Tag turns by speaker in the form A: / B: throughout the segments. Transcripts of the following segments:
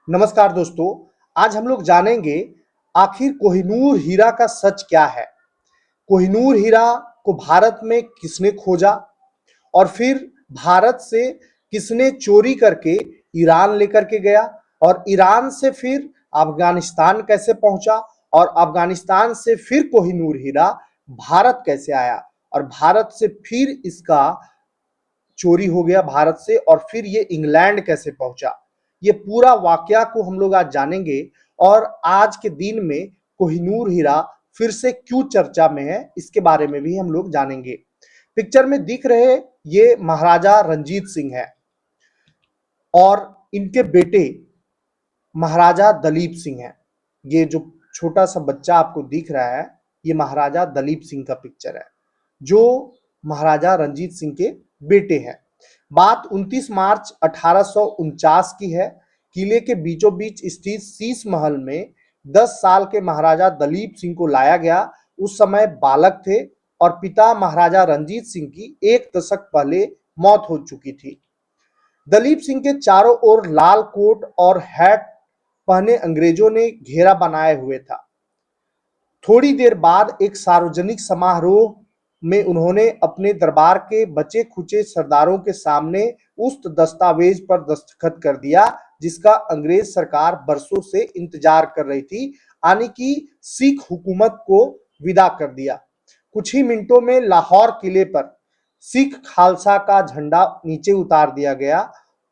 A: नमस्कार दोस्तों। आज हम लोग जानेंगे आखिर कोहिनूर हीरा का सच क्या है। कोहिनूर हीरा को भारत में किसने खोजा और फिर भारत से किसने चोरी करके ईरान लेकर के गया और ईरान से फिर अफगानिस्तान कैसे पहुंचा और अफगानिस्तान से फिर कोहिनूर हीरा भारत कैसे आया और भारत से फिर इसका चोरी हो गया भारत से और फिर ये इंग्लैंड कैसे पहुंचा। ये पूरा वाकया को हम लोग आज जानेंगे और आज के दिन में कोहिनूर हीरा फिर से क्यों चर्चा में है इसके बारे में भी हम लोग जानेंगे। पिक्चर में दिख रहे ये महाराजा रंजीत सिंह है और इनके बेटे महाराजा दलीप सिंह है। ये जो छोटा सा बच्चा आपको दिख रहा है ये महाराजा दलीप सिंह का पिक्चर है जो महाराजा रंजीत सिंह के बेटे हैं। बात 29 मार्च 1849 की है। किले के बीचों बीच स्थित शीश महल में 10 साल के महाराजा दलीप सिंह को लाया गया। उस समय बालक थे और पिता महाराजा रंजीत सिंह की 1 दशक पहले मौत हो चुकी थी। दलीप सिंह के चारों ओर लाल कोट और हैट पहने अंग्रेजों ने घेरा बनाए हुए था। थोड़ी देर बाद एक सार्वजनिक समारोह में उन्होंने अपने दरबार के बचे खुचे सरदारों के सामने उस दस्तावेज पर दस्तखत कर दिया जिसका अंग्रेज सरकार बरसों से इंतजार कर रही थी, यानी कि सिख हुकूमत को विदा कर दिया। कुछ ही मिनटों में लाहौर किले पर सिख खालसा का झंडा नीचे उतार दिया गया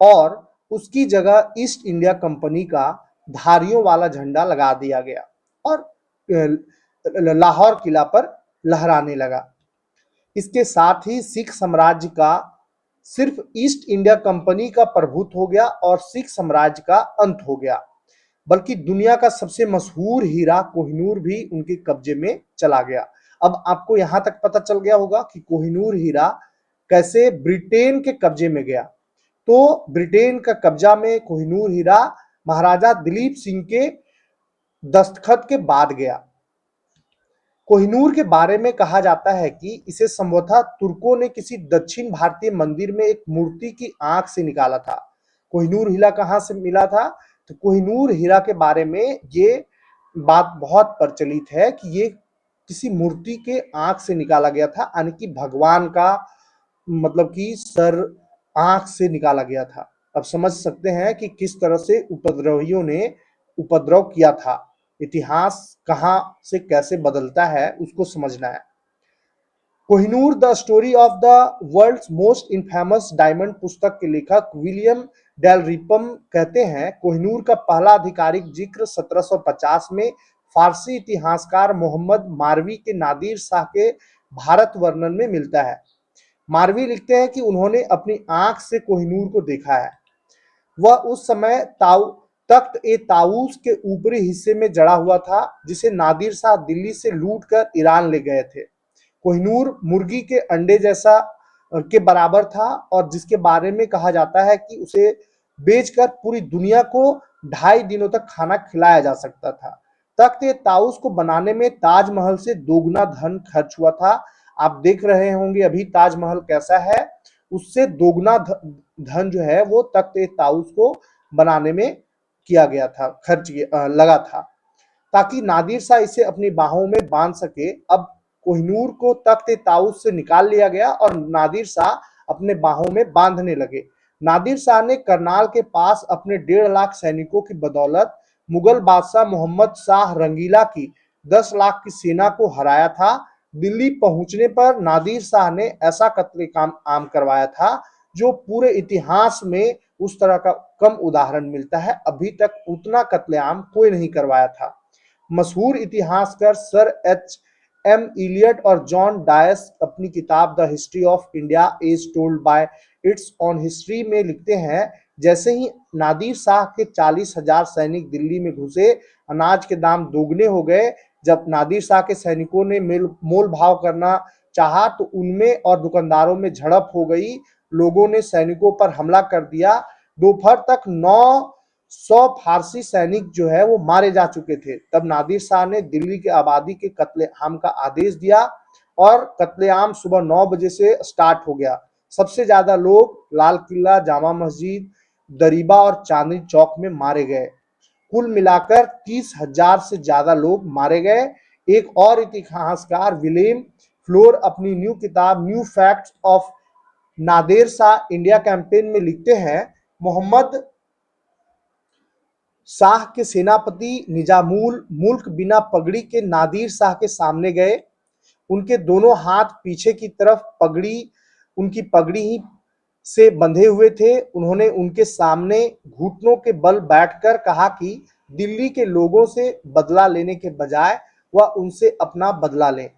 A: और उसकी जगह ईस्ट इंडिया कंपनी का धारियों वाला झंडा लगा दिया गया और लाहौर किला पर लहराने लगा। इसके साथ ही सिख साम्राज्य का सिर्फ ईस्ट इंडिया कंपनी का प्रभुत्व हो गया और सिख साम्राज्य का अंत हो गया, बल्कि दुनिया का सबसे मशहूर हीरा कोहिनूर भी उनके कब्जे में चला गया। अब आपको यहां तक पता चल गया होगा कि कोहिनूर हीरा कैसे ब्रिटेन के कब्जे में गया। तो ब्रिटेन का कब्जा में कोहिनूर हीरा महाराजा दिलीप सिंह के दस्तखत के बाद गया। कोहिनूर के बारे में कहा जाता है कि इसे संभवतः तुर्कों ने किसी दक्षिण भारतीय मंदिर में एक मूर्ति की आंख से निकाला था। कोहिनूर हीरा कहां से मिला था? तो कोहिनूर हीरा के बारे में ये बात बहुत प्रचलित है कि ये किसी मूर्ति के आंख से निकाला गया था, यानी कि भगवान का मतलब कि सर आंख से निकाला गया था। अब समझ सकते हैं कि किस तरह से उपद्रवियों ने उपद्रव किया था। इतिहास कहां से कैसे बदलता है उसको समझना है। Kohinoor the story of the world's most infamous diamond पुस्तक के लेखक विलियम डेलरिपम कहते हैं कोहिनूर का पहला आधिकारिक जिक्र 1750 में फारसी इतिहासकार मोहम्मद मारवी के नादिर शाह के भारत वर्णन में मिलता है। मारवी लिखते हैं कि उन्होंने अपनी आंख से कोहिनूर को देखा है। वह उस समय तख्त ए ताऊस के ऊपरी हिस्से में जड़ा हुआ था जिसे नादिर शाह दिल्ली से लूटकर ईरान ले गए थे। कोहिनूर मुर्गी के अंडे जैसा के बराबर था और जिसके बारे में कहा जाता है कि उसे बेचकर पूरी दुनिया को 2.5 दिनों तक खाना खिलाया जा सकता था। तख्त ए ताऊस को बनाने में ताजमहल से दोगुना धन खर्च हुआ था। आप देख रहे होंगे अभी ताजमहल कैसा है, उससे दोगुना धन जो है वो तख्त ए ताऊस को बनाने में किया गया था, खर्च लगा था ताकि नादिर शाह इसे अपनी बाहों में बांध सके। अब कोहिनूर को तख्त ए ताऊस से निकाल लिया गया और नादिर शाह अपने बाहों में बांधने लगे। नादिर शाह ने करनाल के पास अपने 1.5 लाख सैनिकों की बदौलत मुगल बादशाह मोहम्मद शाह रंगीला की 10 लाख की सेना को हराया था। दिल्ली पहुंचने पर नादिर शाह ने ऐसा कत्लेआम आम करवाया था जो पूरे इतिहास में उस तरह का कम उदाहरण मिलता है। अभी तक उतना कत्लेआम कोई नहीं करवाया था। मशहूर इतिहासकार सर एच.एम. इलियट और जॉन डायस अपनी किताब the history of India as told by its own history में लिखते हैं जैसे ही नादिर शाह के 40,000 सैनिक दिल्ली में घुसे, अनाज के दाम दोगुने हो गए। जब नादिर शाह के सैनिकों ने मोल भाव करना चाहा तो उनमें और दुकानदारों में झड़प हो गई। लोगों ने सैनिकों पर हमला कर दिया। दोपहर तक 900 फारसी सैनिक जो है वो मारे जा चुके थे। तब नादिर शाह ने दिल्ली के आबादी के कत्लेआम का आदेश दिया और कत्लेआम सुबह 9 बजे से स्टार्ट हो गया। सबसे ज्यादा लोग लाल किला, जामा मस्जिद, दरीबा और चांदनी चौक में मारे गए। कुल मिलाकर 30,000 से ज्यादा लोग मारे गए। एक और इतिहासकार विलियम फ्लोर अपनी न्यू किताब new facts of Nader Shah India campaign में लिखते हैं, मोहम्मद शाह के सेनापति निजामुल मुल्क बिना पगड़ी के नादिर शाह के सामने गए। उनके दोनों हाथ पीछे की तरफ उनकी पगड़ी ही से बंधे हुए थे। उन्होंने उनके सामने घुटनों के बल बैठकर कहा कि दिल्ली के लोगों से बदला लेने के बजाय वह उनसे अपना बदला लें।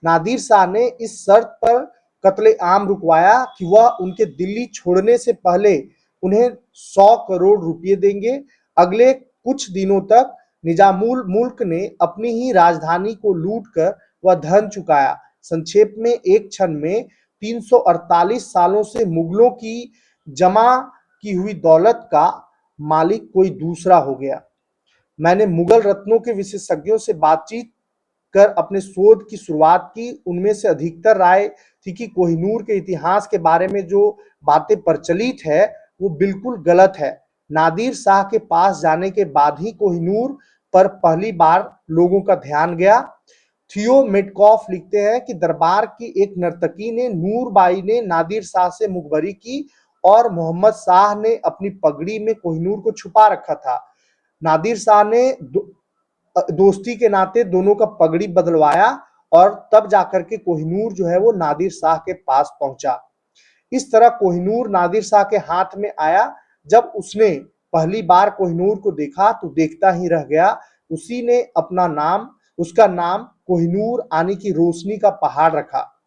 A: नादिर शाह ने इस शर्त पर कत्ले-आम रुकवाया कि वह उनके दिल्ली छोड़ने से पहले उन्हें 100 करोड़ रुपए देंगे। अगले कुछ दिनों तक निजामुल मुल्क ने अपनी ही राजधानी को लूटकर वह धन चुकाया। संक्षेप में एक क्षण में 348 सालों से मुगलों की जमा की हुई दौलत का मालिक कोई दूसरा हो गया। मैंने मुगल रत्नों के विशेषज्ञों से बातचीत कर अपने शोध की शुरुआत की। उनमें से अधिकतर राय थी कि कोहिनूर के इतिहास के बारे में जो बातें प्रचलित है वो बिल्कुल गलत है। नादिर शाह के पास जाने के बाद ही कोहिनूर पर पहली बार लोगों का ध्यान गया। थियो मेटकॉफ लिखते हैं कि दरबार की एक नर्तकी ने नूरबाई ने नादिर शाह से मुखबरी की और मोहम्मद शाह ने अपनी पगड़ी में कोहिनूर को छुपा रखा था। नादिर शाह ने दोस्ती के नाते दोनों का पगड़ी बदलवाया और तब जाकर के कोहिनूर जो है वो नादिर शाह के पास पहुंचा। इस तरह कोहिनूर नादिर शाह के हाथ में आया। जब उसने पहली बार कोहिनूर को देखा तो देखता ही रह गया। उसी ने उसका नाम कोहिनूर यानी कि रोशनी का पहाड़ रखा।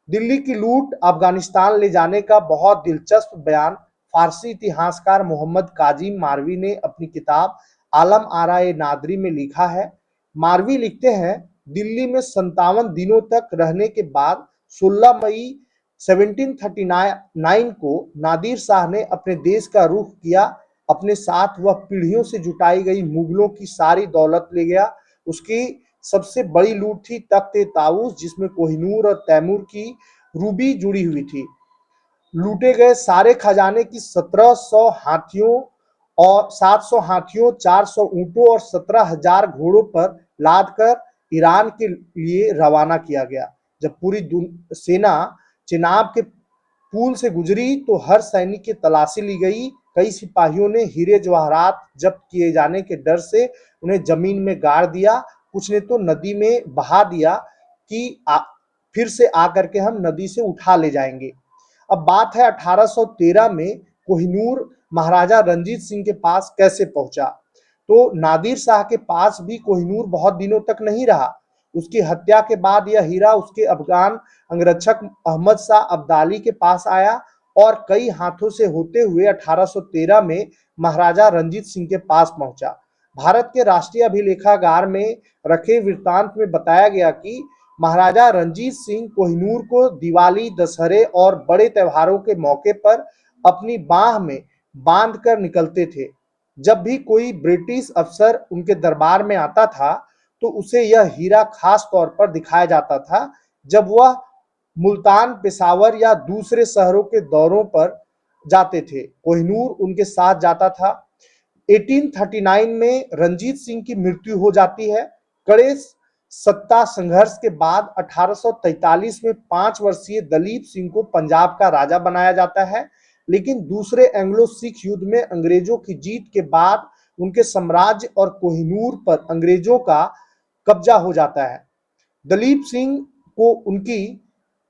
A: दिल्ली की लूट अफगानिस्तान ले जाने का बहुत दिलचस्प बयान फारसी इतिहासकार मोहम्मद काजिम मारवी ने अपनी किताब आलम आरा ए नादरी में लिखा है। मारवी लिखते हैं, दिल्ली में 57 दिनों तक रहने के बाद 16 मई 1739 को नादिर शाह ने अपने देश का रुख किया। अपने साथ वह पीढ़ियों से जुटाई गई मुगलों की सारी दौलत ले गया। उसकी सबसे बड़ी लूट थी तख्त ताऊस, जिसमें कोहिनूर और तैमूर की रूबी जुड़ी हुई थी। लूटे गए सारे खजाने की 1700 हाथियों और 700 हाथियों, 400 ऊंटों और 17,000 घोड़ों पर लादकर ईरान के लिए रवाना किया गया। जब पूरी सेना चिनाब के पुल से गुजरी तो हर सैनिक की तलाशी ली गई। कई सिपाहियों ने हीरे जवाहरात जब्त किए जाने के डर से उन्हें जमीन में गाड़ दिया। कुछ ने तो नदी में बहा दिया कि फिर से आकर के हम नदी से उठा ले जाएंगे। अब बात है 1813 में कोहिनूर महाराजा रंजीत सिंह के पास कैसे पहुंचा। तो नादिर शाह के पास भी कोहिनूर बहुत दिनों तक नहीं रहा। उसकी हत्या के बाद यह हीरा उसके अफगान अंगरक्षक अहमद शाह अब्दाली के पास आया और कई हाथों से होते हुए 1813 में महाराजा रंजीत सिंह के पास पहुंचा। भारत के राष्ट्रीय अभिलेखागार में रखे वृत्तांत में बताया गया कि महाराजा रंजीत सिंह कोहिनूर को दिवाली, दशहरे और बड़े त्योहारों के मौके पर अपनी बाह में बांध कर निकलते थे। जब भी कोई ब्रिटिश अफसर उनके दरबार में आता था तो उसे यह हीरा खास तौर पर दिखाया जाता था। जब वह मुल्तान, पेशावर या दूसरे शहरों के दौरों पर जाते थे, कोहिनूर उनके साथ जाता था। 1839 में रंजीत सिंह की मृत्यु हो जाती है। कड़े सत्ता संघर्ष के बाद 1843 में 5 वर्षीय दलीप सिंह को पंजाब का राजा बनाया जाता है। लेकिन दूसरे एंग्लो सिख युद्ध में अंग्रेजों की जीत के बाद उनके साम्राज्य और कोहिनूर पर अंग्रेजों का कब्जा हो जाता है। दलीप सिंह को उनकी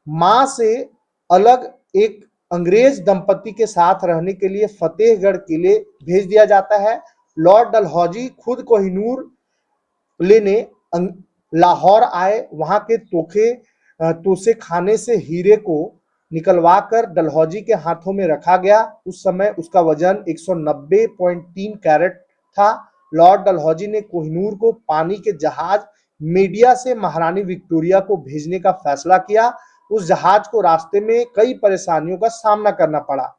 A: मां से अलग एक अंग्रेज दंपति के साथ रहने के लिए फतेहगढ़ किले भेज दिया जाता है। लॉर्ड डलहौजी खुद कोहिनूर लेने लाहौर आए। वहां के तोसे खाने से हीरे को निकलवाकर डलहौजी के हाथों में रखा गया। उस समय उसका वजन 190.3 कैरेट था। लॉर्ड डलहौजी ने कोहिनूर को पानी के जहाज मीडिया से महारानी विक्टोरिया को भेजने का फैसला किया। उस जहाज को रास्ते में कई परेशानियों का सामना करना पड़ा।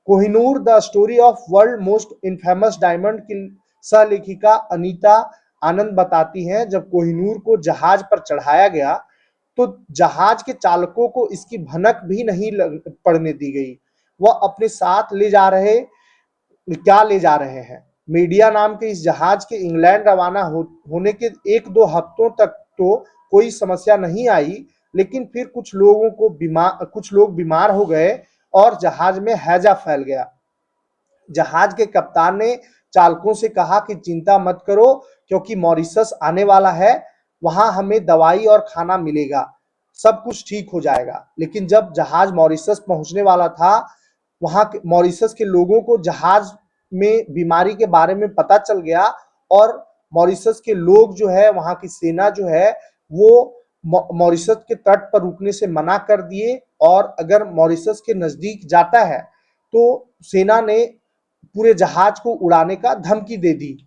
A: Kohinoor the story of world most infamous diamond की सहलेखिका अनीता आनंद बताती हैं, जब कोहिनूर को जहाज पर चढ़ाया गया तो जहाज के चालकों को इसकी भनक भी नहीं पड़ने दी गई। वह अपने साथ क्या ले जा रहे हैं। मीडिया नाम के इस जहाज के इंग्लैंड रवाना होने के 1-2 हफ्तों तक तो कोई समस्या नहीं आई, लेकिन फिर कुछ लोग बीमार हो गए और जहाज में हैजा फैल गया। जहाज के कप्तान ने चालकों से कहा कि चिंता मत करो, क्योंकि मॉरिशस आने वाला है, वहां हमें दवाई और खाना मिलेगा, सब कुछ ठीक हो जाएगा। लेकिन जब जहाज मॉरिशस पहुंचने वाला था, वहां के मॉरिशस के लोगों को जहाज में बीमारी के बारे में पता चल गया और मॉरिशस के लोग जो है, वहां की सेना जो है, वो मॉरिशस के तट पर रुकने से मना कर दिए और अगर मॉरिशस के नजदीक जाता है तो सेना ने पूरे जहाज को उड़ाने का धमकी दे दी।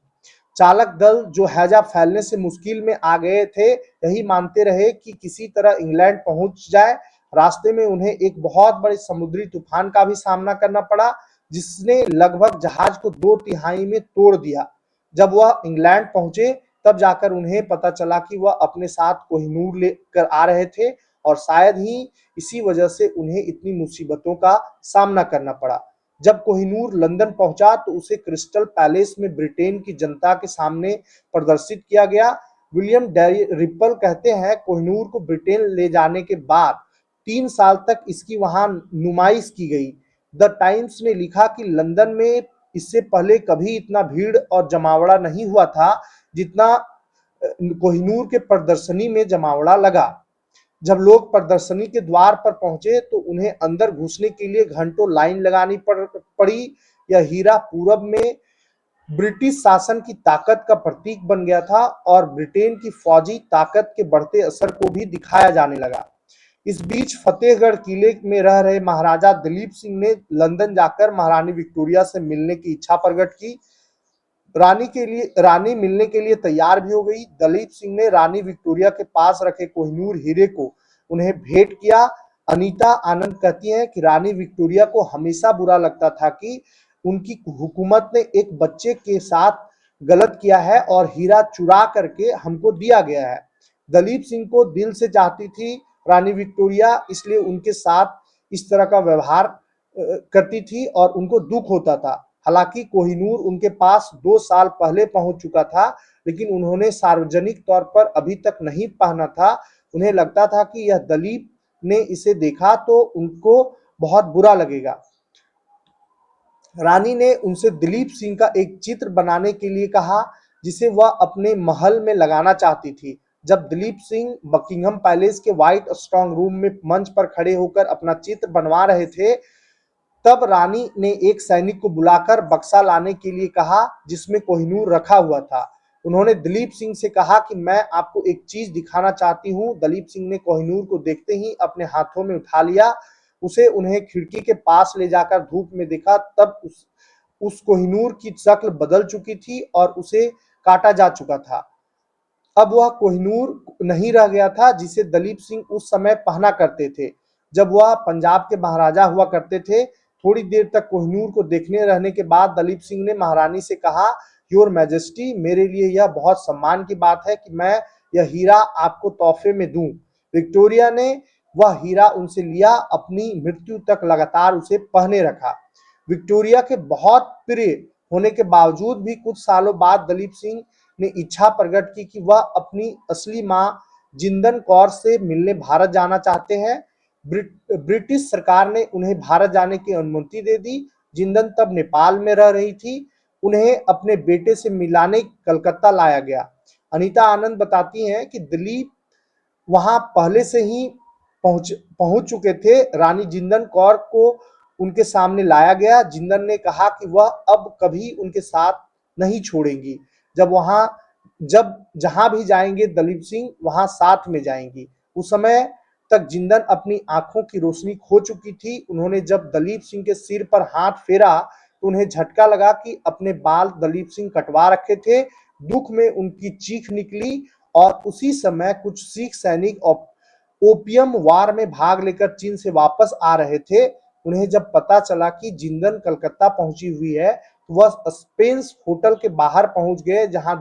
A: चालक दल जो हैजा फैलने से मुश्किल में आ गए थे, यही मानते रहे कि किसी तरह इंग्लैंड पहुंच जाए। रास्ते में उन्हें एक बहुत बड़े समुद्री तूफान का भी सामना करना पड़ा, जिसने लगभग जहाज को 2/3 में तोड़ दिया। जब वह इंग्लैंड पहुंचे, तब जाकर उन्हें पता चला कि वह अपने साथ कोहिनूर लेकर आ रहे थे और शायद ही इसी वजह से उन्हें इतनी मुसीबतों का सामना करना पड़ा। जब कोहिनूर लंदन पहुंचा तो उसे क्रिस्टल पैलेस में ब्रिटेन की जनता के सामने प्रदर्शित किया गया। विलियम रिपल कहते हैं, कोहिनूर को ब्रिटेन ले जाने के बाद 3 साल तक इसकी वहां नुमाइश की गई। द टाइम्स ने लिखा कि लंदन में इससे पहले कभी इतना भीड़ और जमावड़ा नहीं हुआ था जितना कोहिनूर के प्रदर्शनी में जमावड़ा लगा। जब लोग प्रदर्शनी के द्वार पर पहुंचे तो उन्हें अंदर घुसने के लिए घंटों लाइन लगानी पड़ी। यह हीरा पूरब में ब्रिटिश शासन की ताकत का प्रतीक बन गया था और ब्रिटेन की फौजी ताकत के बढ़ते असर को भी दिखाया जाने लगा। इस बीच फतेहगढ़ किले में रह रहे महाराजा दलीप सिंह ने लंदन जाकर महारानी विक्टोरिया से मिलने की इच्छा प्रकट की। रानी मिलने के लिए तैयार भी हो गई। दलीप सिंह ने रानी विक्टोरिया के पास रखे कोहिनूर हीरे को उन्हें भेंट किया। अनीता आनंद कहती हैं कि रानी विक्टोरिया को हमेशा बुरा लगता था कि उनकी हुकूमत ने एक बच्चे के साथ गलत किया है और हीरा चुरा करके हमको दिया गया है। दलीप सिंह को दिल से चाहती थी रानी विक्टोरिया, इसलिए उनके साथ इस तरह का व्यवहार करती थी और उनको दुख होता था। हालांकि कोहिनूर उनके पास 2 साल पहले पहुंच चुका था, लेकिन उन्होंने सार्वजनिक तौर पर अभी तक नहीं पहना था। उन्हें लगता था कि यह दलीप ने इसे देखा तो उनको बहुत बुरा लगेगा। रानी ने उनसे दिलीप सिंह का एक चित्र बनाने के लिए कहा, जिसे वह अपने महल में लगाना चाहती थी। जब दिलीप सिंह बकिंघम पैलेस के व्हाइट स्ट्रांग रूम में मंच पर खड़े होकर अपना चित्र बनवा रहे थे, तब रानी ने एक सैनिक को बुलाकर बक्सा लाने के लिए कहा जिसमें कोहिनूर रखा हुआ था। उन्होंने दिलीप सिंह से कहा कि मैं आपको एक चीज दिखाना चाहती हूँ। दलीप सिंह ने कोहिनूर को देखते ही अपने हाथों में उठा लिया। उसे उन्हें खिड़की के पास ले जाकर धूप में देखा, तब उस कोहिनूर की शक्ल बदल चुकी थी और उसे काटा जा चुका था। अब वह कोहिनूर नहीं रह गया था जिसे दलीप सिंह उस समय पहना करते थे जब वह पंजाब के महाराजा हुआ करते थे। थोड़ी देर तक कोहिनूर को देखने रहने के बाद दलीप सिंह ने महारानी से कहा, योर मैजेस्टी, मेरे लिए यह बहुत सम्मान की बात है कि मैं यह हीरा आपको तोहफे में दूं। विक्टोरिया ने वह हीरा उनसे लिया, अपनी मृत्यु तक लगातार उसे पहने रखा। विक्टोरिया के बहुत प्रिय होने के बावजूद भी कुछ सालों बाद दलीप सिंह ने इच्छा प्रकट की कि वह अपनी असली मां जिंदन कौर से मिलने भारत जाना चाहते हैं। ब्रिटिश सरकार ने उन्हें भारत जाने की अनुमति दे दी। जिंदन तब नेपाल में रह रही थी। उन्हें अपने बेटे से मिलाने कलकत्ता लाया गया। अनीता आनंद बताती हैं कि दिलीप वहां पहले से ही पहुंच चुके थे। रानी जिंदन कौर को उनके सामने लाया गया। जिंदन ने कहा कि वह अब कभी उनके साथ नहीं छोड़ेंगी। जब जहां भी जाएंगे दलीप सिंह वहां साथ में जाएंगी। उस समय तक जिंदन अपनी आंखों की रोशनी खो चुकी थी। उन्होंने जब दलीप सिंह के सिर पर हाथ फेरा तो उन्हें झटका लगा कि अपने बाल दलीप सिंह कटवा रखे थे। दुख में उनकी चीख निकली और उसी समय कुछ सिख सैनिक ओपियम वार में भाग लेकर चीन से वापस आ रहे थे। उन्हें जब पता चला कि जिंदन कलकत्ता पहुंची हुई है, वह स्पेंस होटल के बाहर पहुंच गए जहां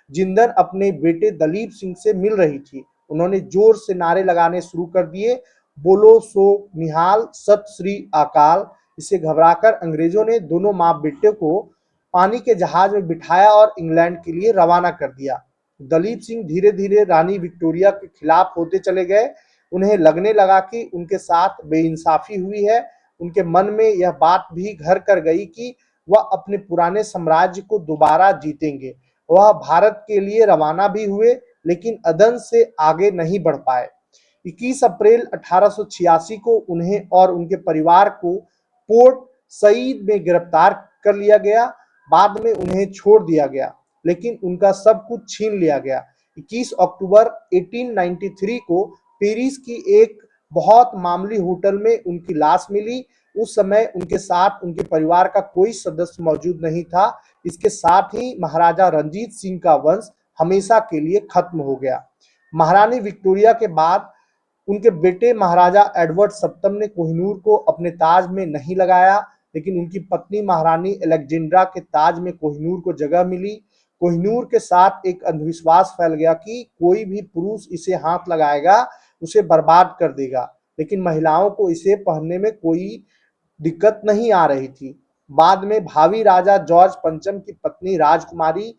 A: जिंदन अपने बेटे दलीप सिंह से मिल रही थी। उन्होंने जोर से नारे लगाने शुरू कर दिए, बोलो सो निहाल, सत श्री अकाल। इससे घबराकर अंग्रेजों ने दोनों मां बेटे को पानी के जहाज में बिठाया और इंग्लैंड के लिए रवाना कर दिया। दलीप सिंह धीरे धीरे रानी विक्टोरिया के खिलाफ होते चले गए। उन्हें लगने लगा कि उनके साथ बेइंसाफी हुई है। उनके मन में यह बात भी घर कर गई कि वह अपने पुराने साम्राज्य को दोबारा जीतेंगे। वह भारत के लिए रवाना भी हुए, लेकिन अदन से आगे नहीं बढ़ पाए। 21 अप्रैल 1886 को उन्हें और उनके परिवार को पोर्ट सईद में गिरफ्तार कर लिया गया। बाद में उन्हें छोड़ दिया गया, लेकिन उनका सब कुछ छीन लिया गया। 21 अक्टूबर 1893 को पेरिस की एक बहुत मामूली होटल में उनकी लाश मिली। उस समय उनके साथ उनके परिवार का कोई सदस्य मौजूद नहीं था। इसके साथ ही महाराजा रंजीत सिंह का वंश हमेशा के लिए खत्म हो गया। महारानी विक्टोरिया के बाद उनके बेटे महाराजा एडवर्ड सप्तम ने कोहिनूर को अपने ताज में नहीं लगाया, लेकिन उनकी पत्नी महारानी अलेक्जेंड्रा के ताज में कोहिनूर को जगह मिली। कोहिनूर के साथ एक अंधविश्वास फैल गया कि कोई भी पुरुष इसे हाथ लगाएगा उसे बर्बाद कर देगा, लेकिन महिलाओं को इसे पहनने में कोई दिक्कत नहीं आ रही थी। बाद में भावी राजा जॉर्ज पंचम की पत्नी राजकुमारी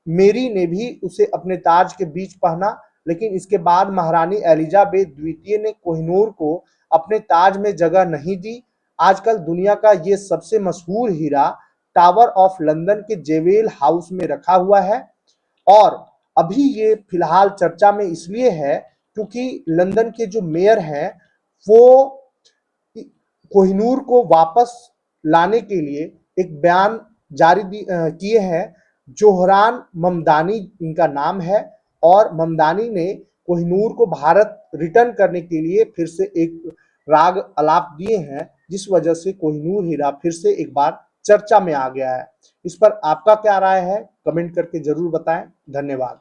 A: मेरी ने भी उसे अपने ताज के बीच पहना, लेकिन इसके बाद महारानी एलिजाबेथ द्वितीय ने कोहिनूर को अपने ताज में जगह नहीं दी। आजकल दुनिया का ये सबसे मशहूर हीरा टावर ऑफ लंदन के जेवेल हाउस में रखा हुआ है, और अभी ये फिलहाल चर्चा में इसलिए है क्योंकि लंदन के जो मेयर हैं वो कोहिनूर को वापस लाने के लिए एक बयान जारी किए हैं। जोहरान ममदानी इनका नाम है, और ममदानी ने कोहिनूर को भारत रिटर्न करने के लिए फिर से एक राग अलाप दिए हैं, जिस वजह से कोहिनूर हीरा फिर से एक बार चर्चा में आ गया है। इस पर आपका क्या राय है, कमेंट करके जरूर बताएं। धन्यवाद।